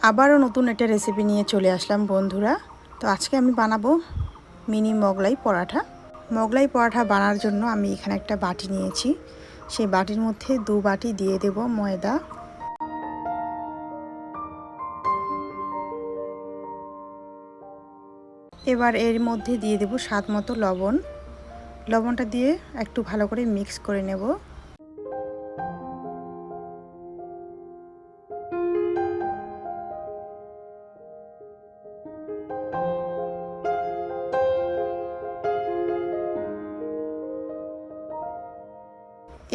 আবারও নতুন একটা রেসিপি নিয়ে চলে আসলাম বন্ধুরা। তো আজকে আমি বানাবো মিনি মোগলাই পরাঠা। মোগলাই পরাঠা বানার জন্য আমি এখানে একটা বাটি নিয়েছি। সেই বাটির মধ্যে 2 বাটি দিয়ে দেব ময়দা। এবার এর মধ্যে দিয়ে দেব স্বাদ মতো লবণ। লবণটা দিয়ে একটু ভালো করে মিক্স করে নেব।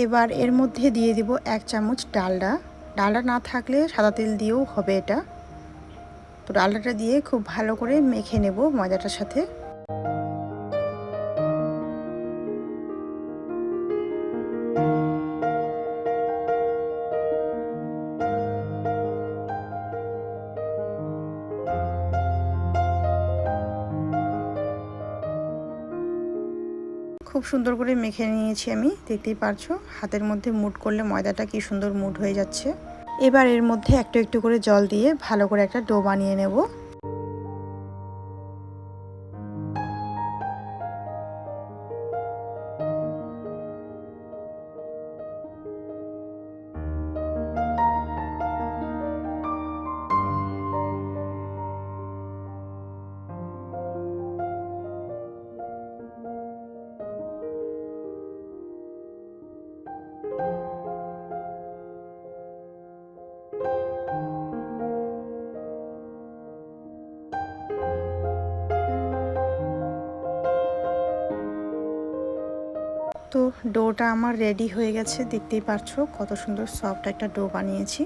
এবার এর মধ্যে দিয়ে দেব 1 চামচ ডালডা। ডালডা না থাকলে সাদা তেল দিয়েও হবে এটা। তো ডালডাটা দিয়ে খুব ভালো করে মেখে নেব ময়দাটার সাথে। খুব সুন্দর করে মেখে নিয়েছি আমি, দেখতেই পারছো হাতের মধ্যে মুড করলে ময়দাটা কি সুন্দর মুড হয়ে যাচ্ছে। এবার এর মধ্যে একটু একটু করে জল দিয়ে ভালো করে একটা ডো বানিয়ে নেব। তো ডোটা আমার রেডি হয়ে গেছে, দেখতেই পারছো কত সুন্দর সফট একটা ডো বানিয়েছি।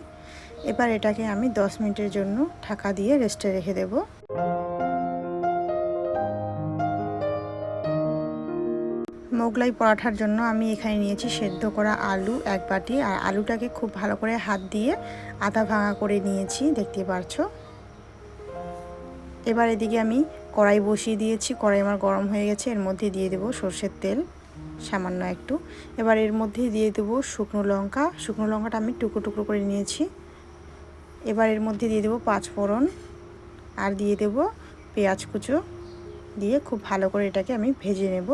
এবার এটাকে আমি 10 মিনিটের জন্য ঢাকা দিয়ে রেস্টে রেখে দেব। মোগলাই পরাঠার জন্য আমি এখানে নিয়েছি সেদ্ধ করা আলু 1 বাটি, আর আলুটাকে খুব ভালো করে হাত দিয়ে আধা ভাঙা করে নিয়েছি, দেখতেই পারছো। এবার এদিকে আমি কড়াই বসিয়ে দিয়েছি, কড়াই আমার গরম হয়ে গেছে। এর মধ্যে দিয়ে দেব সরষের তেল সামান্য একটু। এবার এর মধ্যে দিয়ে দেব শুকনো লঙ্কা। শুকনো লঙ্কাটা আমি টুকরো টুকরো করে নিয়েছি। এবার এর মধ্যে দিয়ে দেব 5 ফোড়ন, আর দিয়ে দেব পেঁয়াজ কুচো, দিয়ে খুব ভালো করে এটাকে আমি ভেজে নেব।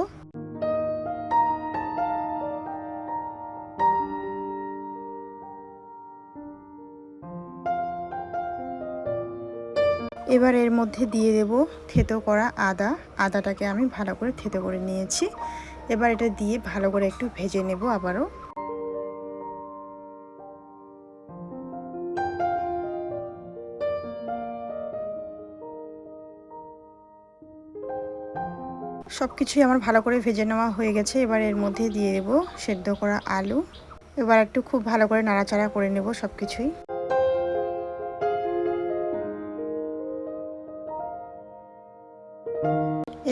এবার এর মধ্যে দিয়ে দেব থেতো করা আদা। আদাটাকে আমি ভালো করে থেতো করে নিয়েছি। এবার এটা দিয়ে ভালো করে একটু ভেজে নেব আবারও। সব কিছুই আমার ভালো করে ভেজে নেওয়া হয়ে গেছে। এবার এর মধ্যে দিয়ে দেব সেদ্ধ করা আলু। এবার একটু খুব ভালো করে নাড়াচাড়া করে নেব সব কিছুই।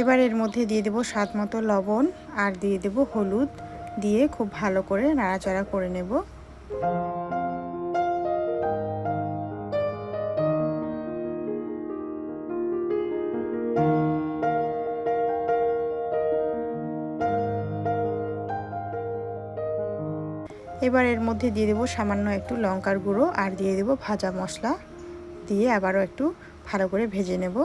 এবার এর মধ্যে দিয়ে দেব স্বাদ মতো লবণ, আর দিয়ে দেব হলুদ, দিয়ে খুব ভালো করে নাড়াচাড়া করে নেব। এবার এর মধ্যে দিয়ে দেব সামান্য একটু লঙ্কার গুঁড়ো, আর দিয়ে দেব ভাজা মশলা, দিয়ে আবারও একটু ভালো করে ভেজে নেব।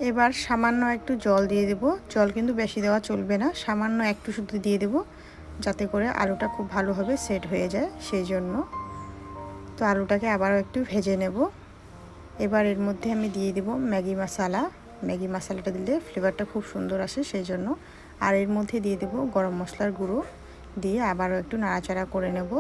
এবার সামান্য একটু জল দিয়ে দেব। জল কিন্তু বেশি দেওয়া চলবে না, সামান্য একটু শুধু দিয়ে দেব, যাতে করে আলুটা খুব ভালোভাবে সেট হয়ে যায় সেই জন্য। তো আলুটাকে আবারও একটু ভেজে নেব। এবার এর মধ্যে আমি দিয়ে দেব ম্যাগি মশলা। ম্যাগি মশলাটা দিলে ফ্লেভারটা খুব সুন্দর আসে সেই জন্য। আর এর মধ্যে দিয়ে দেব গরম মশলার গুঁড়ো, দিয়ে আবারও একটু নাড়াচাড়া করে নেব।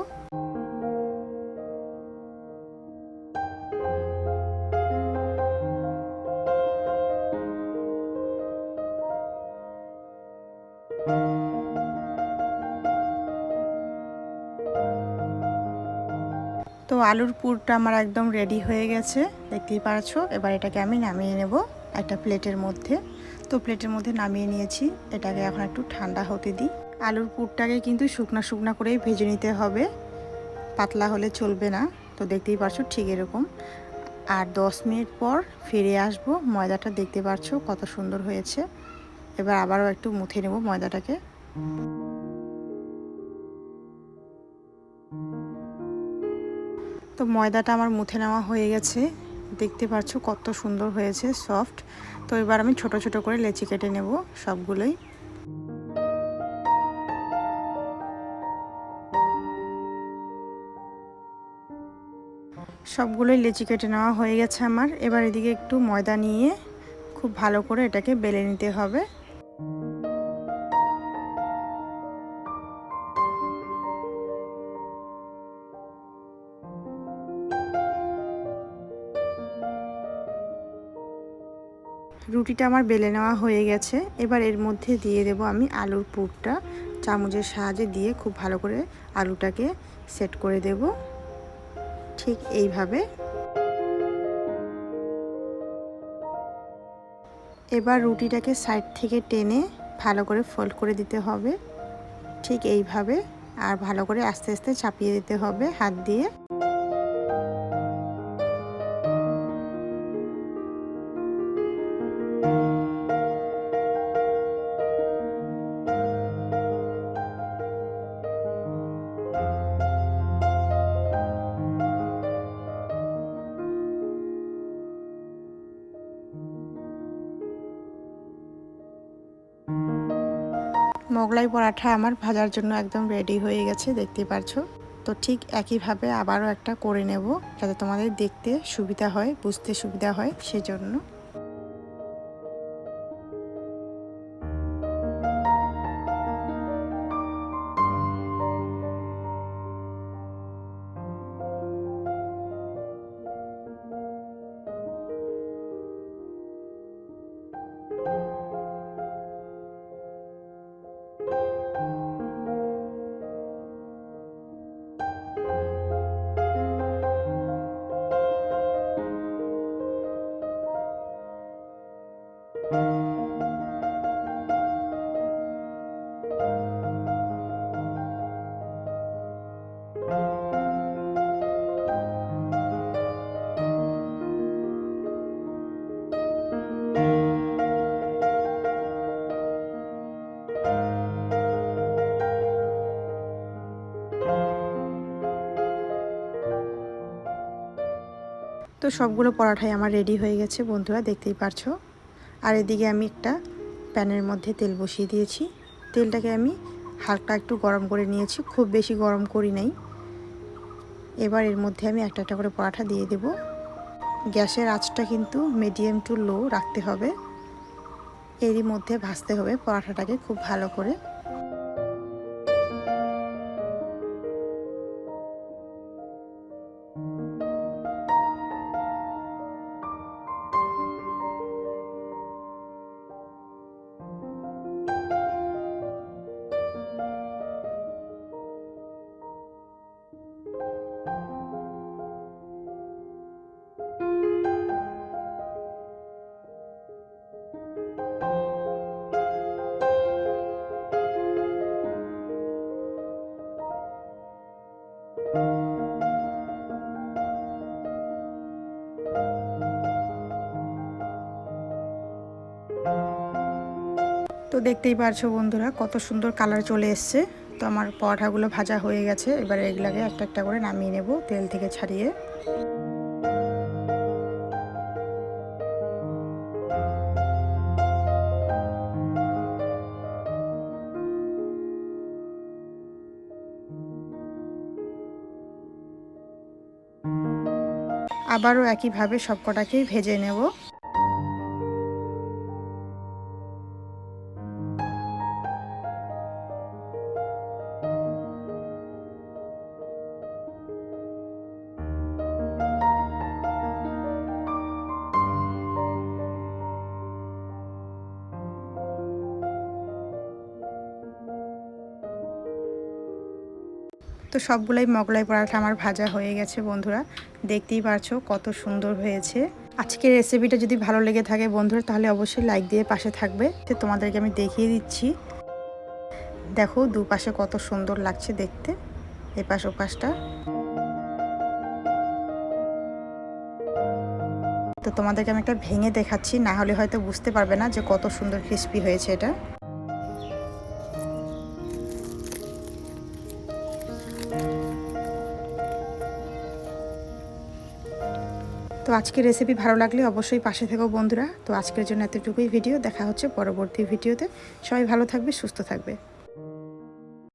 তো আলুর পুরটা আমার একদম রেডি হয়ে গেছে, দেখতেই পারছো। এবার এটাকে আমি নামিয়ে নেব একটা প্লেটের মধ্যে। তো প্লেটের মধ্যে নামিয়ে নিয়েছি, এটাকে এখন একটু ঠান্ডা হতে দিই। আলুর পুরটাকে কিন্তু শুকনা শুকনা করেই ভেজে নিতে হবে, পাতলা হলে চলবে না। তো দেখতেই পারছো ঠিক এরকম। আর 10 মিনিট পর ফিরে আসব। ময়দাটা দেখতে পাচ্ছ কত সুন্দর হয়েছে। এবার আবারও একটু মুথে নেব ময়দাটাকে। তো ময়দাটা আমার মুথে নেওয়া হয়ে গেছে, দেখতে পাচ্ছ কত সুন্দর হয়েছে, সফট। তো এবার আমি ছোট ছোট করে লেচি কেটে নেব সবগুলোই। সবগুলোই লেচি কেটে নেওয়া হয়ে গেছে আমার। এবার এদিকে একটু ময়দা নিয়ে খুব ভালো করে এটাকে বেলে নিতে হবে। রুটিটা আমার বেলে নেওয়া হয়ে গেছে। এবার এর মধ্যে দিয়ে দেব আমি আলুর পুরটা। চামচের সাহায্যে দিয়ে খুব ভালো করে আলুটাকে সেট করে দেব, ঠিক এইভাবে। এবার রুটিটাকে সাইড থেকে টেনে ভালো করে ফোল্ড করে দিতে হবে, ঠিক এইভাবে। আর ভালো করে আস্তে আস্তে চাপিয়ে দিতে হবে হাত দিয়ে। মোগলাই পরাঠা আমার ভাজার জন্য একদম রেডি হয়ে গেছে, দেখতেই পারছো। তো ঠিক একইভাবে আবারও একটা করে নেব, যাতে তোমাদের দেখতে সুবিধা হয়, বুঝতে সুবিধা হয় সেজন্য। তো সবগুলো পরাঠাই আমার রেডি হয়ে গেছে বন্ধুরা, দেখতেই পারছো। আর এদিকে আমি একটা প্যানের মধ্যে তেল বসিয়ে দিয়েছি। তেলটাকে আমি হালকা একটু গরম করে নিয়েছি, খুব বেশি গরম করি নাই। এবার এর মধ্যে আমি একটা একটা করে পরাঠা দিয়ে দেব। গ্যাসের আঁচটা কিন্তু মিডিয়াম টু লো রাখতে হবে। এরই মধ্যে ভাজতে হবে পরাঠাটাকে খুব ভালো করে। তো দেখতেই পারছো বন্ধুরা কত সুন্দর কালার চলে এসছে। তো আমার পরোটাগুলো ভাজা হয়ে গেছে। এবার এগুলাকে একটা একটা করে নামিয়ে নেব তেল থেকে ছাড়িয়ে। আবারও একইভাবে সবকটাকেই ভেজে নেব। তো সবগুলাই মোগলাই পরাঠা আমার ভাজা হয়ে গেছে বন্ধুরা, দেখতেই পারছো কত সুন্দর হয়েছে। আজকের রেসিপিটা যদি ভালো লেগে থাকে বন্ধুরা, তাহলে অবশ্যই লাইক দিয়ে পাশে থাকবে। তো তোমাদেরকে আমি দেখিয়ে দিচ্ছি, দেখো দুপাশে কত সুন্দর লাগছে দেখতে, এপাশ ওপাশটা। তো তোমাদেরকে আমি একটা ভেঙে দেখাচ্ছি, না হলে হয়তো বুঝতে পারবে না যে কত সুন্দর ক্রিস্পি হয়েছে এটা। তো আজকের রেসিপি ভালো লাগলে অবশ্যই পাশে থেকো বন্ধুরা। তো আজকের জন্য এতটুকুই ভিডিও, দেখা হচ্ছে পরবর্তী ভিডিওতে। সবাই ভালো থাকবে, সুস্থ থাকবে।